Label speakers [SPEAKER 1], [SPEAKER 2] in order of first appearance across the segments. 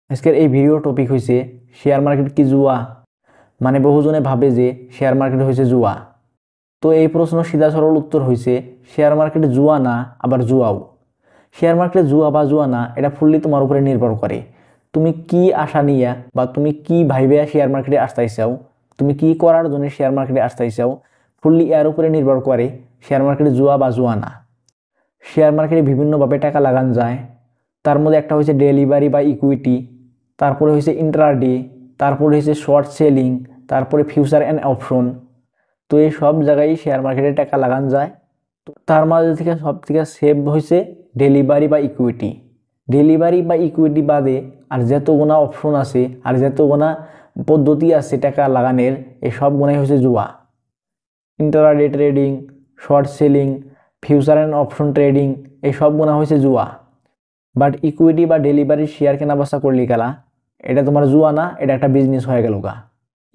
[SPEAKER 1] আজকের এই video topic হয়েছে শেয়ার মার্কেট কি জুয়া। মানে বহুজনে ভাবে যে শেয়ার মার্কেট হয়েছে জুয়া। তো এই প্রশ্ন সিধা সরল উত্তর হয়েছে শেয়ার মার্কেট জুয়া না, আবার জুয়াও। শেয়ার মার্কেট জুয়া বা জুয়া না এটা ফুললি তোমার উপরে নির্ভর করে। তুমি কি আশা নিয়ে বা তুমি কি ভাইবে শেয়ার মার্কেটে আসতেইছাও, তুমি কি করার জন্য শেয়ার মার্কেটে আসতেইছাও, ফুললি এর উপরে নির্ভর করে শেয়ার মার্কেট জুয়া বা জুয়া না। শেয়ার মার্কেটে বিভিন্নভাবে টাকা লাগান যায়। তার মধ্যে একটা হচ্ছে ডেলিভারি বা ইকুইটি, তারপরে হচ্ছে ইন্ট্রাডে, তারপরে হচ্ছে শর্ট সেলিং, তারপরে ফিউচার অ্যান্ড অপশন। তো এই সব জায়গায় শেয়ার মার্কেটে টাকা লাগান যায়। তো তার মাঝে থেকে সব থেকে সেভ হয়েছে ডেলিভারি বা ইকুইটি। ডেলিভারি বা ইকুইটি বাদে আর যতগুনা অপশন আছে আর যতগুনা পদ্ধতি আছে টাকা লাগানোর, এই সবগুলাই হচ্ছে জুয়া। Intraday trading, short selling, future and option trading, এই সবগুনা হয়েছে জুয়া। বাট ইকুইটি বা ডেলিভারির শেয়ার কেনা বেচা করলি গেলা, এটা তোমার জুয়া না, এটা একটা বিজনেস হয়ে গেল গা।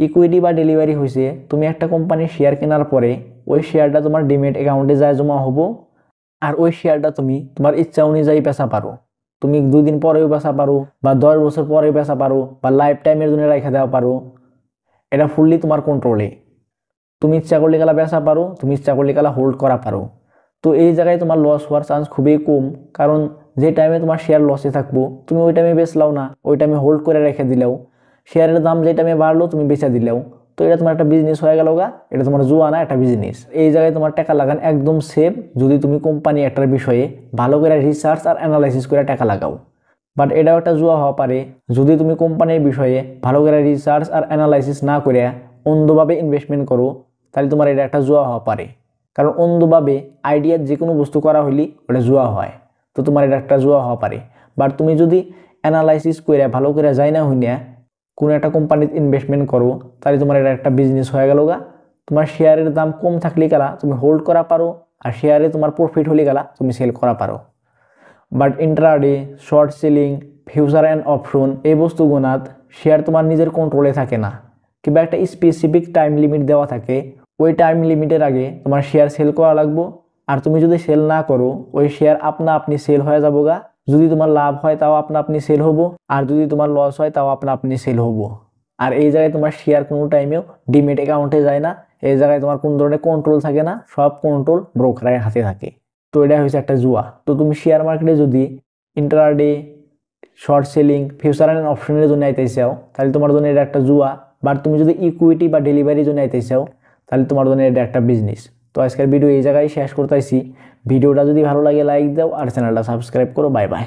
[SPEAKER 1] ইকুইটি বা ডেলিভারি হয়েছে তুমি একটা কোম্পানির শেয়ার কেনার পরে ওই শেয়ারটা তোমার ডিমেট অ্যাকাউন্টে যায় জমা হবো, আর ওই শেয়ারটা তুমি তোমার ইচ্ছা অনুযায়ী বেচা পারো। তুমি 2 দিন পরেও বেচা পারো, বা 10 বছর পরেও বেচা পারো, বা লাইফ টাইমের জন্য রেখে দেওয়া পারো। এটা ফুললি তোমার কন্ট্রোলে। তুমি ইচ্ছা করলে গেলা বেচা পারো, তুমি ইচ্ছা করলে গেলা হোল্ড করা পারো। তো এই জায়গায় তোমার লস হওয়ার চান্স খুবই কম, কারণ যে টাইমে তোমার শেয়ার লসে থাকবো তুমি ওই টাইমে বেচলাও না, ওই টাইমে হোল্ড করে রেখে দিলেও, শেয়ারের দাম যে টাইমে বাড়লো তুমি বেচা দিলেও, তো এটা তোমার একটা বিজনেস হয়ে গেল গা। এটা তোমার জুয়া না, একটা বিজনেস। এই জায়গায় তোমার টাকা লাগান একদম সেফ, যদি তুমি কোম্পানি একটার বিষয়ে ভালো করে রিসার্চ আর অ্যানালাইসিস করে টাকা লাগাও। বাট এটাও একটা জুয়া হওয়া পারে যদি তুমি কোম্পানির বিষয়ে ভালো করে রিসার্চ আর অ্যানালাইসিস না করে অন্ধভাবে ইনভেস্টমেন্ট করো, তাহলে তোমার এটা একটা জুয়া হওয়া পারে। কারণ অন্ধভাবে আইডিয়ার যে কোনো বস্তু করা হইলে ওটা জুয়া হয়, তো তোমার এটা একটা জুয়া হওয়া পারে। বাট তুমি যদি অ্যানালাইসিস করে ভালো করে যাই না হইনা কোনো একটা কোম্পানিতে ইনভেস্টমেন্ট করো, তাহলে তোমার এটা একটা বিজনেস হয়ে গেল গা। তোমার শেয়ারের দাম কম থাকলে গেলা তুমি হোল্ড করা পারো, আর শেয়ারে তোমার প্রফিট হলে গেলা তুমি সেল করা পারো। But intraday, short selling, future and option, এই বস্তুগুণাত শেয়ার তোমার নিজের কন্ট্রোলে থাকে না, কিংবা একটা স্পেসিফিক টাইম লিমিট দেওয়া থাকে। ওই টাইম লিমিটের আগে তোমার শেয়ার সেল করা লাগবো, আর তুমি যদি সেল না করো ওই শেয়ার আপনা আপনি সেল হয়ে যাবো গা। যদি তোমার লাভ হয় তাও আপনা আপনি সেল হবো, আর যদি তোমার লস হয় তাও আপনা আপনি সেল হবো। আর এই জায়গায় তোমার শেয়ার কোনো টাইমেও ডিমেট অ্যাকাউন্টে যায় না। এই জায়গায় তোমার কোনো ধরনের কন্ট্রোল থাকে না, সব কন্ট্রোল ব্রোকারের হাতে থাকে। তো এটা হচ্ছে একটা জুয়া। তো তুমি শেয়ার মার্কেটে যদি intraday, short selling, future and অপশনের জন্য আইতে চাও, তাহলে তোমার জন্য এটা একটা জুয়া। বাট তুমি যদি ইকুইটি বা ডেলিভারির জন্য আইতে চাও, তাহলে তোমার জন্য এটা একটা বিজনেস। তো আজকের ভিডিও এই জায়গায় শেষ করতেছি। ভিডিওটা যদি ভালো লাগে লাইক দাও আর চ্যানেলটা সাবস্ক্রাইব করো। Bye bye.